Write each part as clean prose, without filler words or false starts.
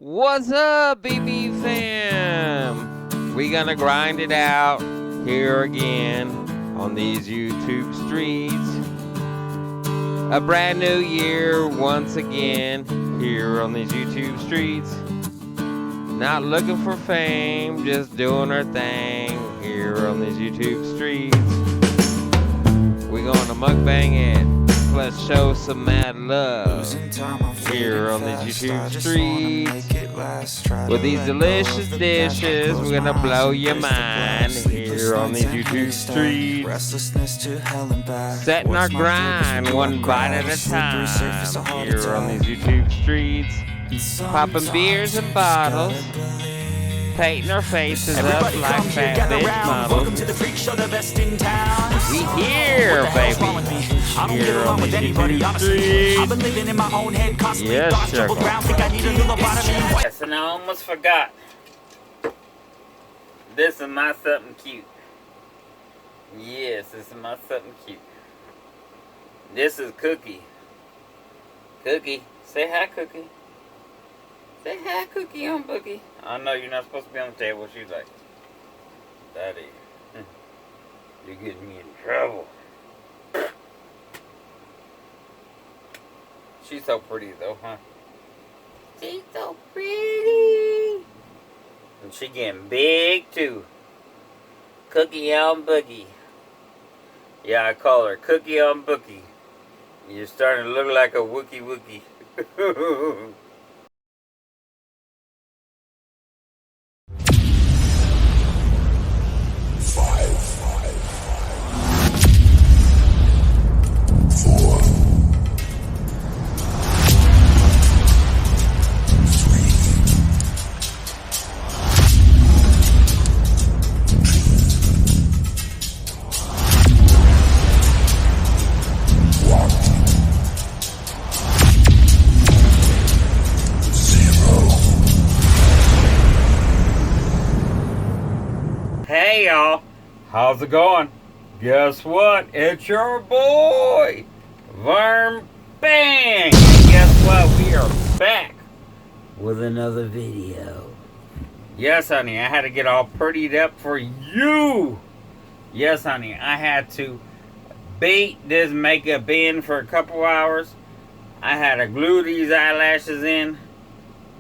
What's up, BB fam? We gonna grind it out here again on these YouTube streets. A brand new year once again here on these YouTube streets. Not looking for fame, just doing our thing here on these YouTube streets. We gonna mukbang it, plus show some mad love here on these YouTube streets. With these delicious dishes, we're gonna blow your mind here on these YouTube streets. Setting our grind one bite at a time here on these YouTube streets. Popping beers and bottles, painting our faces up like fat bitch models. We here, baby. Here on the YouTube streets. Yes, sir. Yes, and I almost forgot. This is my something cute. Yes, this is my something cute. This is Cookie. Cookie, say hi, Cookie. Say hi, Cookie on Boogie. I know you're not supposed to be on the table. She's like, Daddy, you're getting me in trouble. She's so pretty though, huh? She's so pretty. And she getting big too. Cookie on Boogie. Yeah, I call her Cookie on Boogie. You're starting to look like a Wookie Wookie. Hey y'all, how's it going? Guess what? It's your boy, VERN. Bang! Guess what? We are back with another video. Yes, honey, I had to get all prettied up for you. Yes, honey, I had to bait this makeup in for a couple hours. I had to glue these eyelashes in.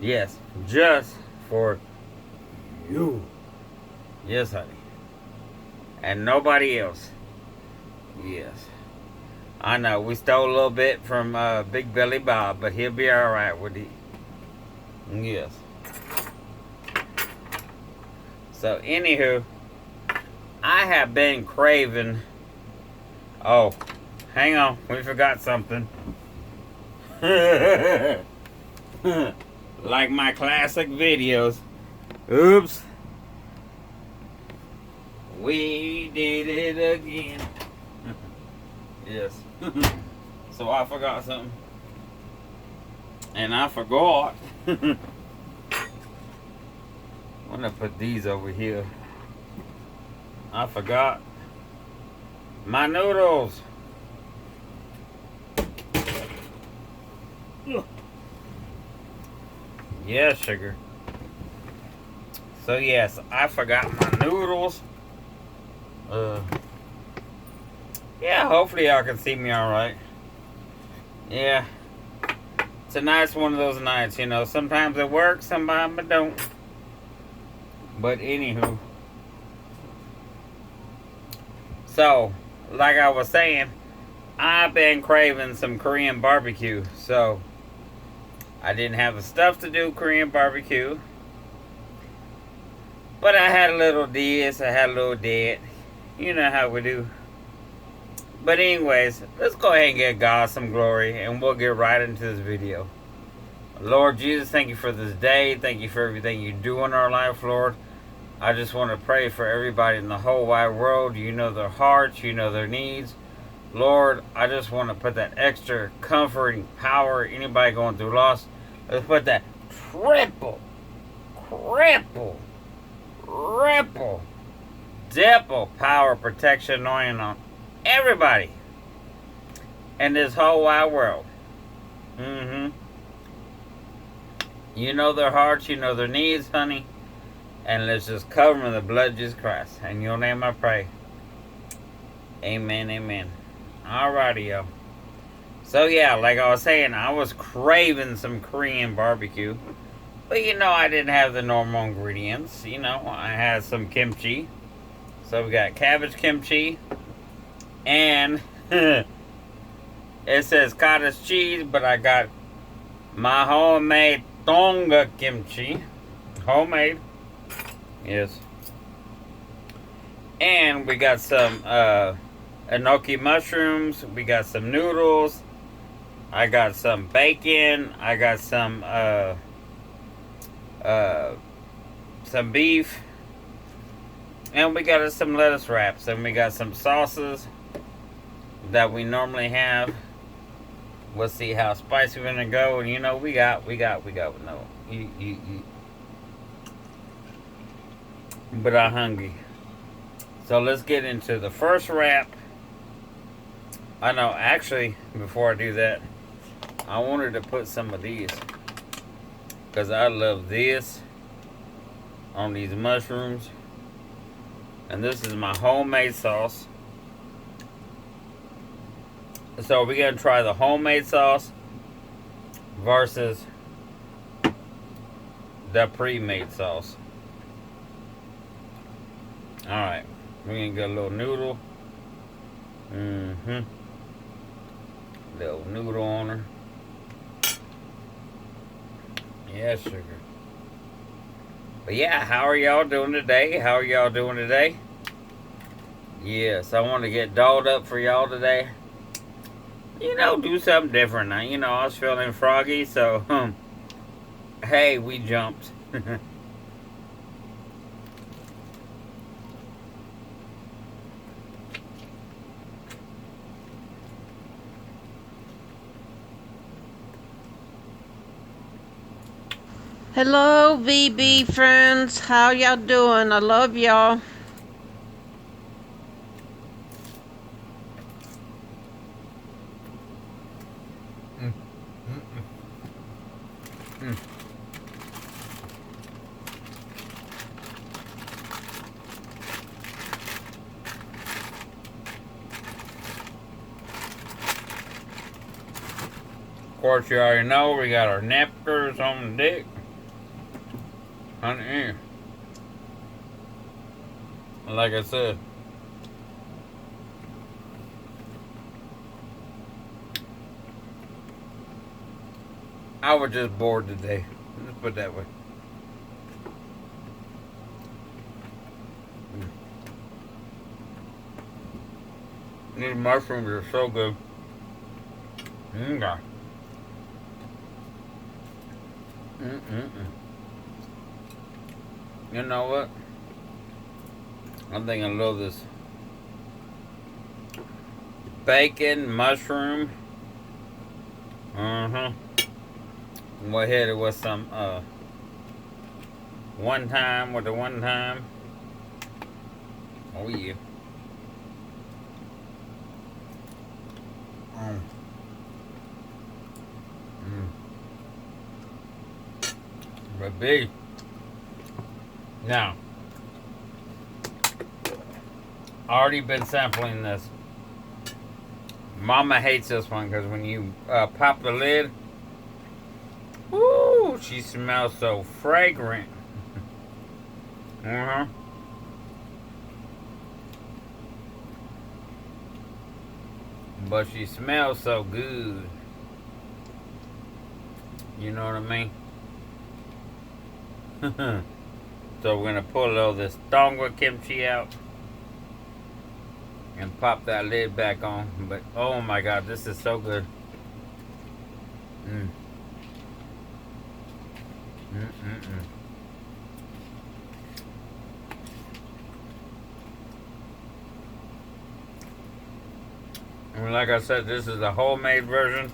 Yes, just for you. Yes, honey. And nobody else. Yes. I know, we stole a little bit from Big Belly Bob, but he'll be alright with it. Yes. So, anywho, I have been craving... Oh, hang on, we forgot something. Like my classic videos. Oops. We did it again. Yes. So I forgot something. And I forgot. I'm gonna put these over here. I forgot my noodles. Yeah, sugar. So yes, I forgot my noodles. Yeah, hopefully y'all can see me alright. Yeah. Tonight's one of those nights, you know. Sometimes it works, sometimes it don't. But anywho. So, like I was saying, I've been craving some Korean barbecue. So, I didn't have the stuff to do Korean barbecue. But I had a little this, I had a little that. You know how we do. But anyways, let's go ahead and get God some glory, and we'll get right into this video. Lord Jesus, thank you for this day. Thank you for everything you do in our life, Lord. I just want to pray for everybody in the whole wide world. You know their hearts. You know their needs. Lord, I just want to put that extra comforting power. Anybody going through loss, let's put that triple, double power protection anointing on everybody in this whole wide world. You know their hearts, you know their needs, honey. And let's just cover them in the blood of Jesus Christ. In your name I pray. Amen, amen. Alrighty, y'all. So yeah, like I was saying, I was craving some Korean barbecue. But you know, I didn't have the normal ingredients. You know, I had some kimchi. So we got cabbage kimchi. And it says cottage cheese, but I got my homemade tonga kimchi. Homemade. Yes. And we got some enoki mushrooms. We got some noodles. I got some bacon. I got some beef. And we got some lettuce wraps. And we got some sauces that we normally have. We'll see how spicy we're gonna go. And you know, we got. No, you. But I'm hungry. So let's get into the first wrap. I know, actually, before I do that, I wanted to put some of these. Because I love this on these mushrooms. And this is my homemade sauce. So we're going to try the homemade sauce versus the pre-made sauce. Alright, we're going to get a little noodle. Little noodle on her. Yeah, sugar. But yeah, how are y'all doing today? How are y'all doing today? Yes, I want to get dolled up for y'all today. You know, do something different. Now, you know, I was feeling froggy, so, hey, we jumped. Hello, VB friends. How y'all doing? I love y'all. Of course, you already know we got our napkins on the deck. Honey, like I said, I was just bored today. Let's put it that way. These mushrooms are so good. Okay. You know what? I think I love this bacon mushroom. We'll hit it with some one time with the one time. Oh yeah. Baby. Now, already been sampling this. Mama hates this one because when you pop the lid, woo, she smells so fragrant. But she smells so good. You know what I mean? So we're gonna pull all this tonga kimchi out and pop that lid back on. But oh my god, this is so good. And like I said, this is the homemade version.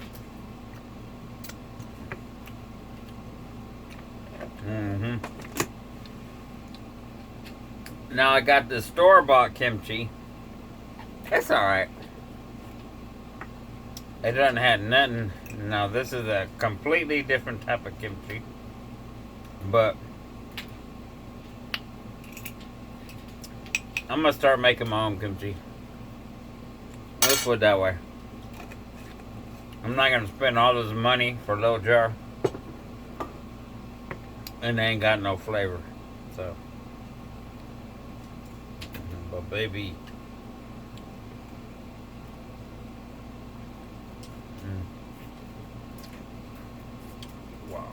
Now I got the store-bought kimchi. It's alright. It doesn't have nothing. Now this is a completely different type of kimchi. But I'm gonna start making my own kimchi. Let's put it that way. I'm not gonna spend all this money for a little jar, and they ain't got no flavor. So, but baby, wow.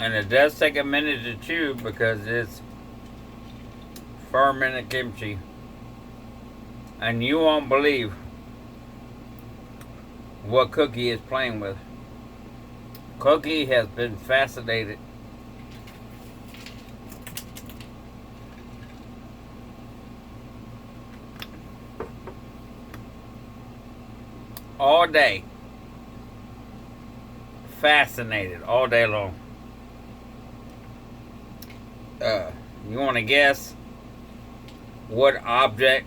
And it does take a minute to chew because it's fermented kimchi. And you won't believe what Cookie is playing with. Cookie has been fascinated all day. Fascinated all day long. You want to guess what object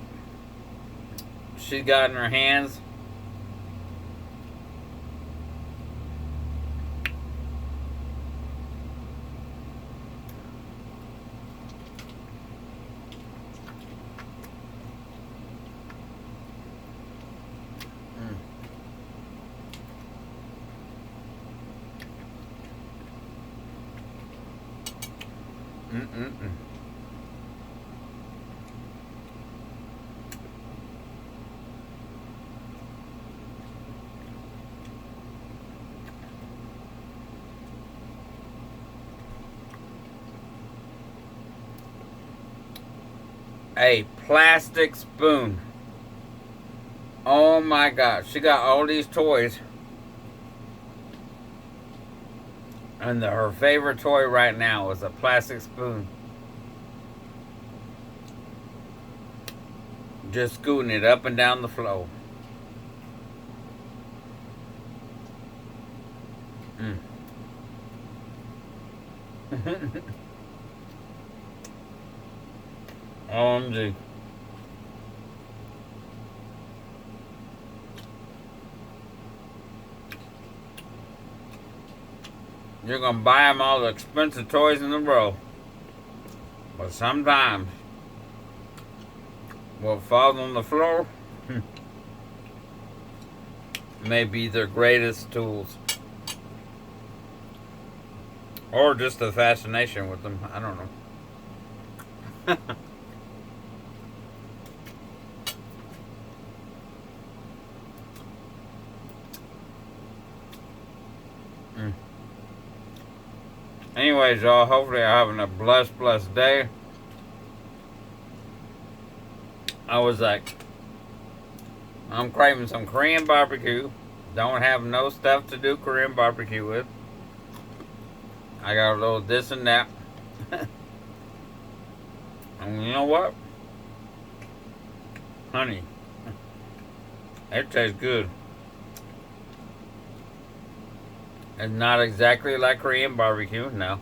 she got in her hands? A plastic spoon. Oh my God. She got all these toys. And her favorite toy right now is a plastic spoon. Just scooting it up and down the floor. OMG. You're gonna buy them all the expensive toys in the world. But sometimes what falls on the floor may be their greatest tools. Or just the fascination with them. I don't know. Anyways, y'all, hopefully you're having a blessed day. I was like, I'm craving some Korean barbecue. Don't have no stuff to do Korean barbecue with. I got a little this and that. And you know what? Honey, it tastes good. It's not exactly like Korean barbecue, no.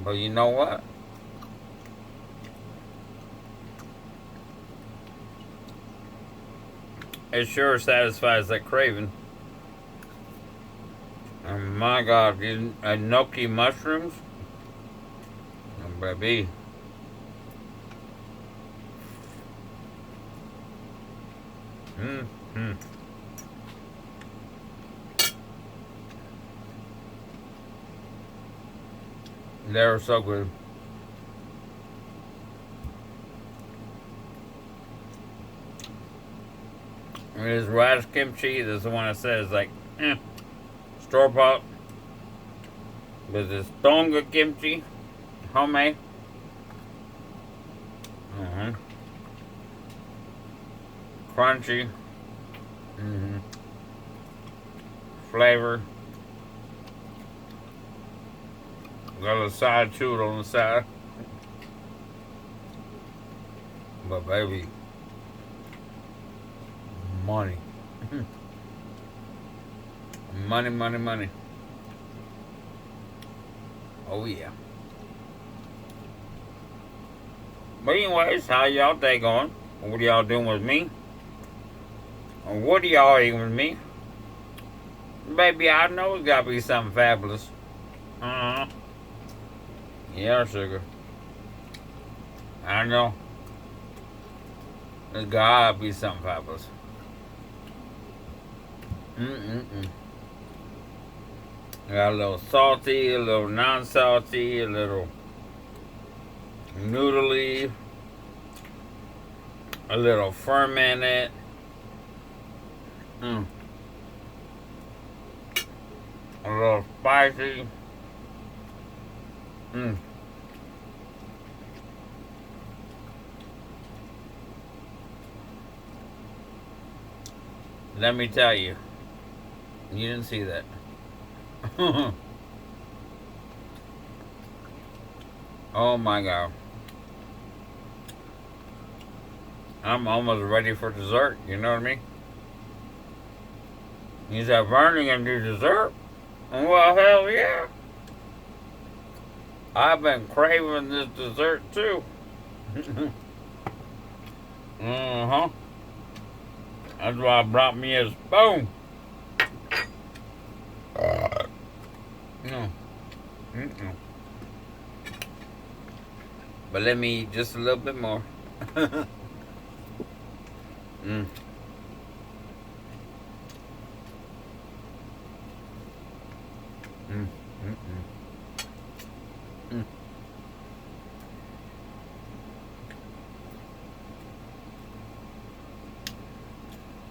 But you know what? It sure satisfies that craving. And my God, these gnocchi mushrooms. Oh, baby. They're so good. And this rice kimchi, this is the one that says like store bought. But this Tonga kimchi, homemade. Crunchy. Flavor. Got a side chew on the side. But baby, money. Money, money, money. Oh yeah. But anyways, how y'all day going? What are y'all doing with me? Or what are y'all eating with me? Baby, I know it's gotta be something fabulous. Uh-huh. Yeah, sugar. I know. It's gotta be something fabulous. Got a little salty, a little non-salty, a little noodly, a little fermented. A little spicy. Let me tell you, you didn't see that. Oh my God. I'm almost ready for dessert, you know what I mean? You said, Vern, you gonna do dessert? Well, hell yeah. I've been craving this dessert too. That's why I brought me a spoon. But let me eat just a little bit more.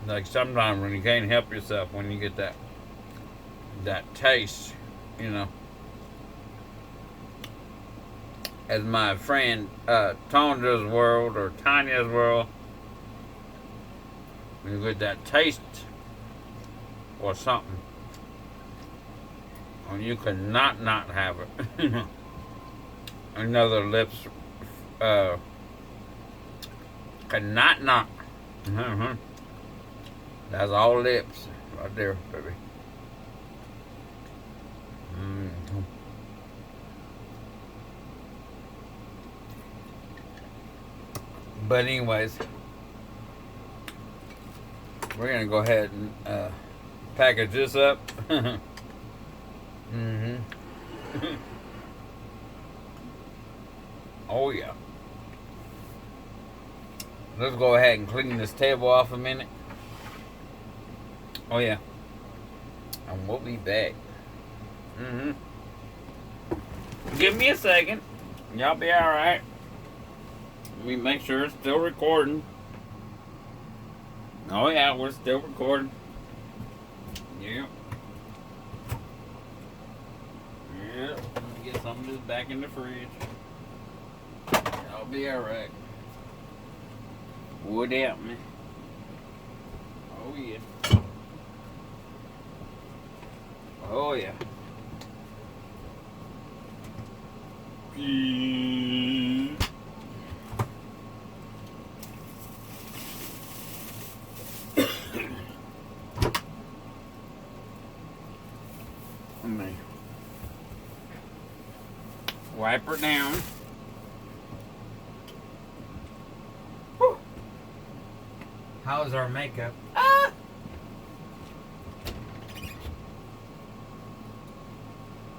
Like sometimes when you can't help yourself, when you get that taste, you know. As my friend Tondra's World or Tanya's World, when you get that taste or something, and you cannot not have it. Another lips cannot not. That's all lips right there, baby. But anyways, we're gonna go ahead and package this up. Oh yeah. Let's go ahead and clean this table off a minute. Oh yeah. And we'll be back. Give me a second. Y'all be alright. Let me make sure it's still recording. Oh yeah, we're still recording. Yep. Yep. Let me get some of this back in the fridge. I'll be alright. Would help me. Oh yeah. Oh yeah. Let me wipe her down. Whew. How's our makeup?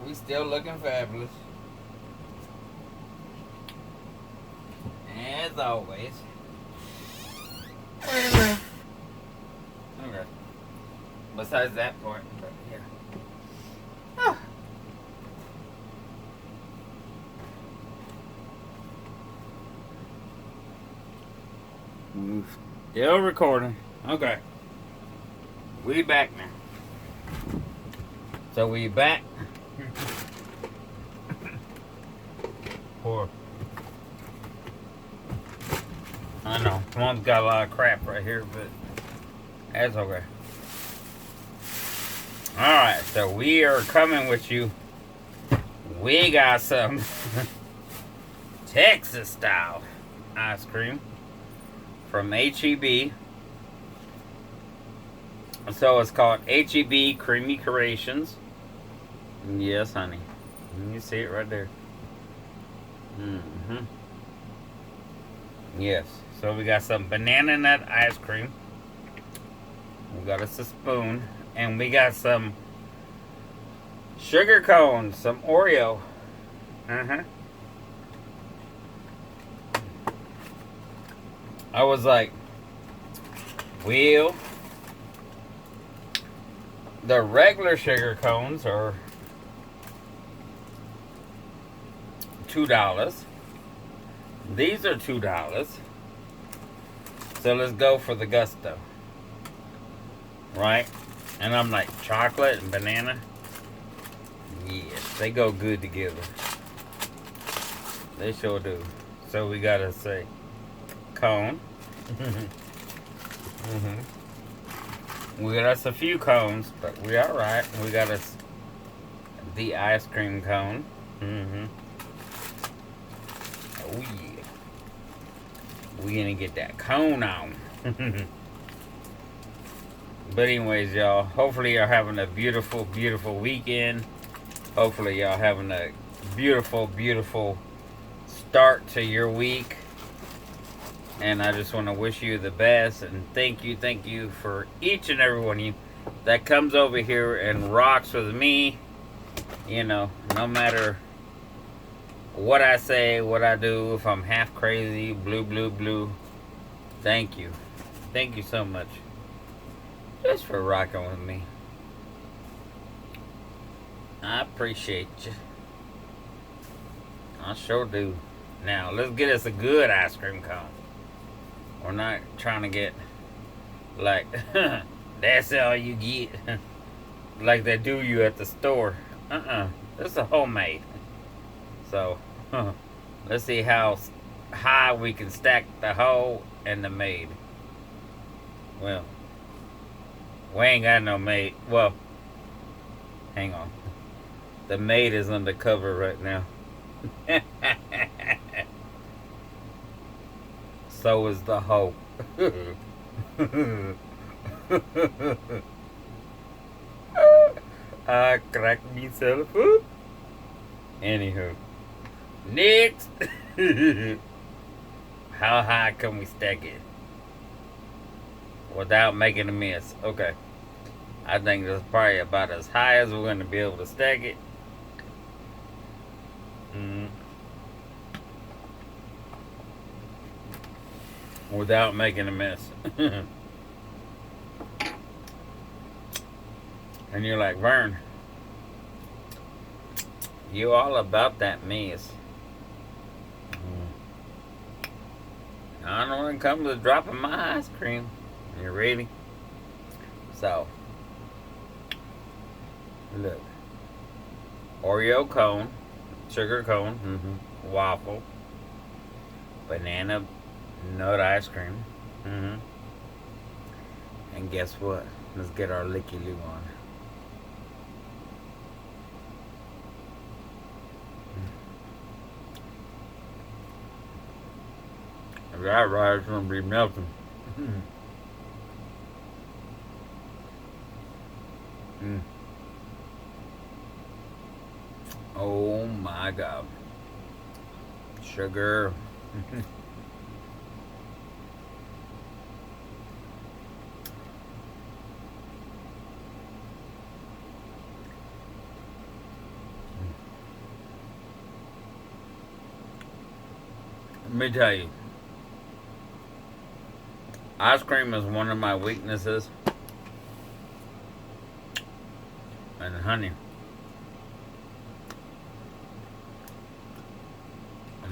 We still looking fabulous. As always. Okay. Besides that part, but yeah. Still recording. Okay. We back now. So we back. Poor. I know. Mom's got a lot of crap right here, but that's okay. Alright, so we are coming with you. We got some Texas style ice cream. from HEB. So it's called HEB Creamy Creations. Yes, honey. You see it right there. Yes. So we got some banana nut ice cream. We got us a spoon. And we got some sugar cones, some Oreo. I was like, well, the regular sugar cones are $2. These are $2. So let's go for the gusto. Right? And I'm like, chocolate and banana? Yes, they go good together. They sure do. So we gotta say cone. We got us a few cones, but we alright. We got us the ice cream cone. Oh yeah. We gonna get that cone on. But anyways, y'all, hopefully y'all having a beautiful, beautiful weekend. Hopefully y'all having a beautiful, beautiful start to your week. And I just want to wish you the best and thank you for each and every one of you that comes over here and rocks with me. You know, no matter what I say, what I do, if I'm half crazy, blue. Thank you. Thank you so much. Just for rocking with me. I appreciate you. I sure do. Now, let's get us a good ice cream cone. We're not trying to get, like, that's all you get. Like they do you at the store. This is a homemade. So, let's see how high we can stack the whole and the made. Well, we ain't got no made. Well, hang on. The maid is undercover right now. So is the hoe. I cracked myself up. Anywho. Next. How high can we stack it without making a mess? Okay. I think that's probably about as high as we're going to be able to stack it. Without making a mess. And you're like, Vern, you all about that mess. I don't know when it comes to dropping my ice cream. You ready? So, look. Oreo cone, sugar cone, waffle, banana nut ice cream. And guess what? Let's get our licky loo on. That right, it's gonna be melting. Oh my God. Sugar. Let me tell you, ice cream is one of my weaknesses. And honey,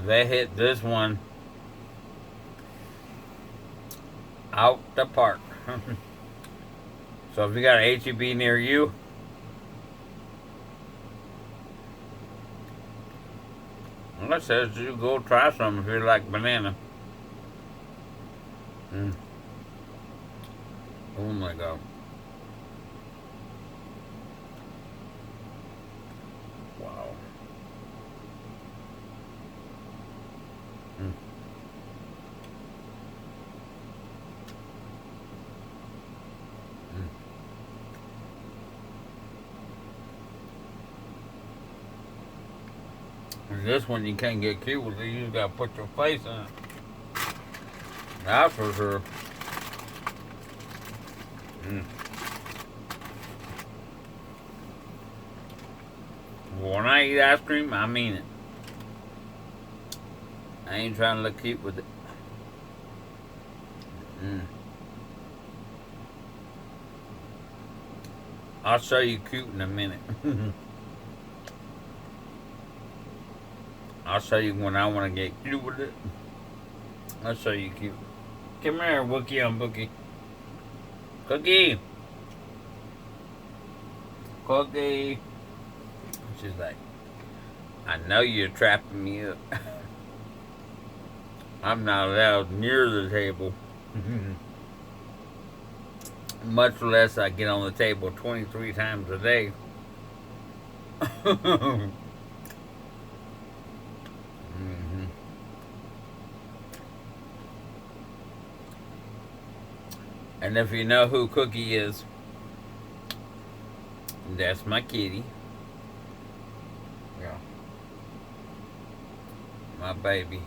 they hit this one out the park. So if you got an HEB near you, I says you go try some if you like banana. Oh my God. Wow. this one you can't get cute with it. You just gotta put your face in it. That's for sure. When I eat ice cream, I mean it. I ain't trying to look cute with it. I'll show you cute in a minute. I'll show you when I want to get cute with it. I'll show you cute. Come here, Wookie on Bookie. Cookie. Cookie. She's like, I know you're trapping me up. I'm not allowed near the table. Much less I get on the table 23 times a day. And if you know who Cookie is, that's my kitty. Yeah. My baby.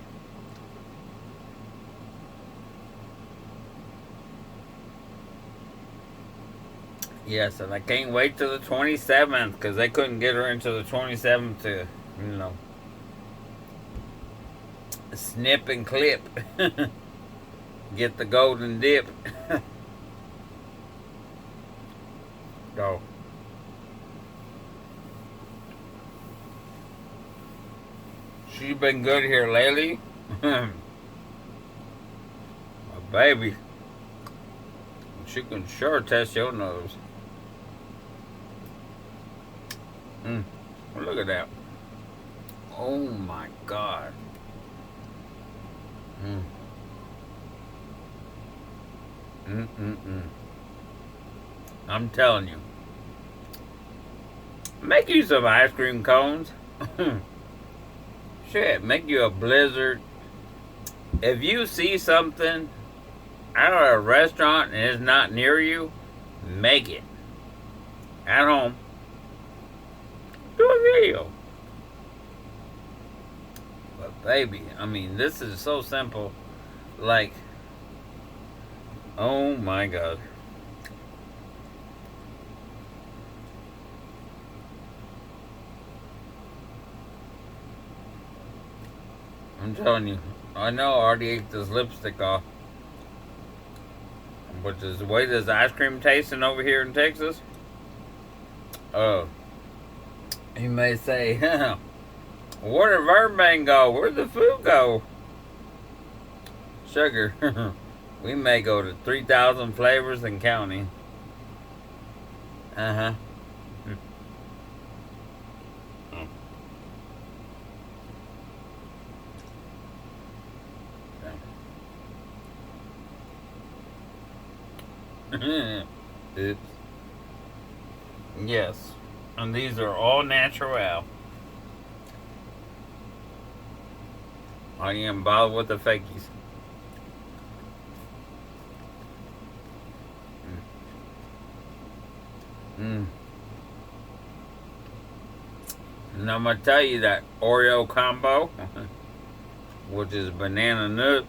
Yes, and I can't wait till the 27th because they couldn't get her into the 27th to, you know, snip and clip. Get the golden dip. So, she's been good here lately. My baby. She can sure test your nose. Look at that. Oh my God. I'm telling you. Make you some ice cream cones. Shit, make you a blizzard. If you see something out of a restaurant and it's not near you, make it. At home. Do a video. But baby, I mean, this is so simple. Like, oh my God. I'm telling you, I know I already ate this lipstick off. But the way this ice cream tasting over here in Texas, you may say, where did VERN go? Where'd the food go? Sugar. We may go to 3,000 flavors and counting. Oops. Yes. And these are all natural. I am bothered with the fakies. And I'm going to tell you that Oreo combo, which is banana nut.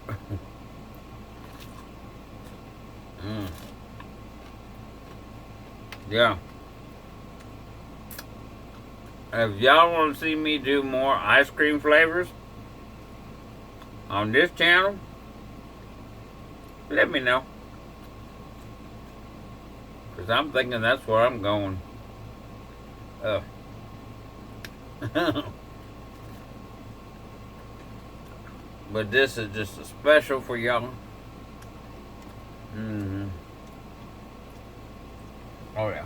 Yeah. If y'all want to see me do more ice cream flavors on this channel, let me know. Because I'm thinking that's where I'm going. But this is just a special for y'all. Oh yeah.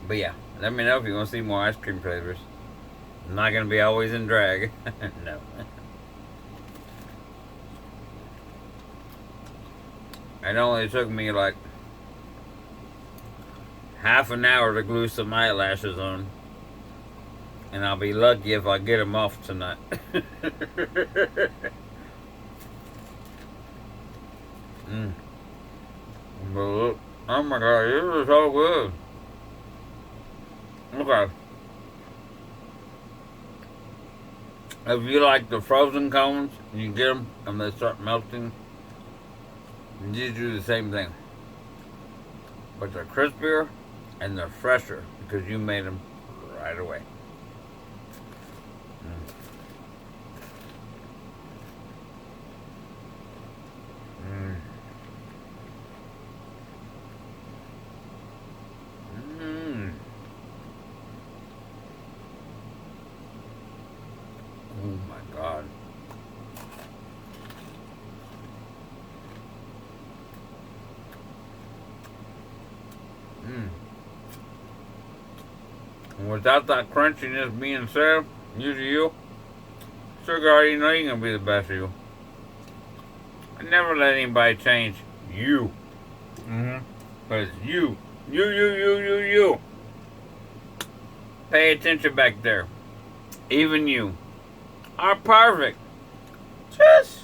But yeah, let me know if you want to see more ice cream flavors. I'm not going to be always in drag. No. It only took me like half an hour to glue some eyelashes on. And I'll be lucky if I get them off tonight. But look, oh my God, this is so good. Okay. If you like the frozen cones, you get them and they start melting. These do the same thing. But they're crispier and they're fresher because you made them right away. Oh my God. And without that crunchiness being served, you, sugar already know you're gonna be the best of you. I never let anybody change you. Cause you. Pay attention back there. Even you are perfect. Just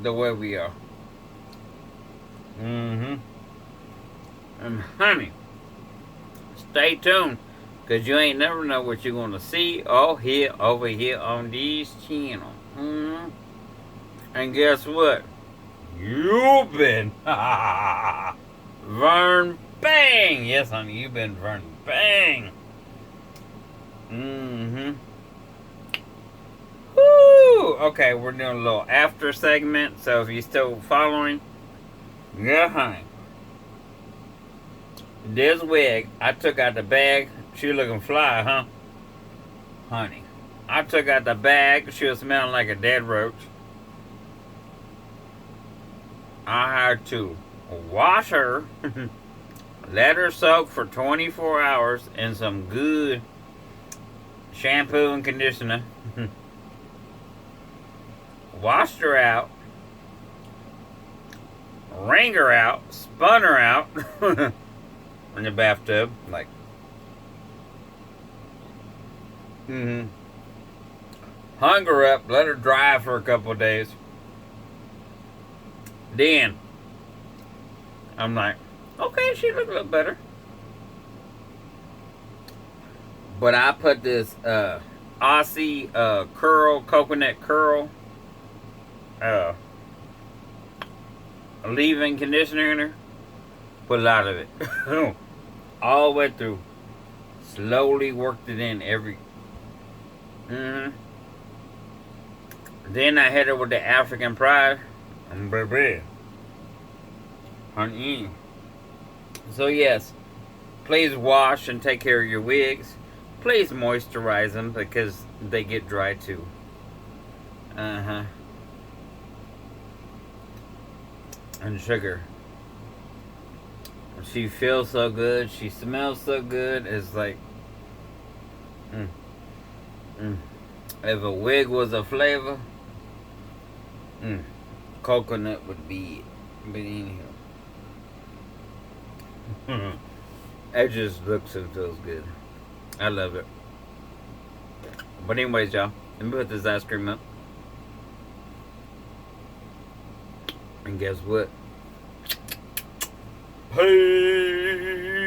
the way we are. And honey, stay tuned, cause you ain't never know what you're gonna see or hear over here on this channel. And guess what? You've been Vern Bang. Yes, honey, you've been Vern Bang. Woo! Okay, we're doing a little after segment, so if you're still following, yeah, honey. This wig, I took out the bag. She looking fly, huh? Honey, I took out the bag. She was smelling like a dead roach. I had to wash her, let her soak for 24 hours in some good shampoo and conditioner. Washed her out, wring her out, spun her out in the bathtub, like, hung her up, let her dry for a couple of days. Then I'm like, okay, she looked a little better. But I put this Aussie coconut curl leave-in conditioner in her. Put a lot of it. All the way through. Slowly worked it in every. Then I hit her with the African Pride. Baby. Honey. So yes, please wash and take care of your wigs. Please moisturize them because they get dry too. And sugar. She feels so good. She smells so good. It's like, if a wig was a flavor, coconut would be it. But anyhow, it just looks and feels good. I love it. But anyways, y'all, let me put this ice cream up. And guess what? Hey!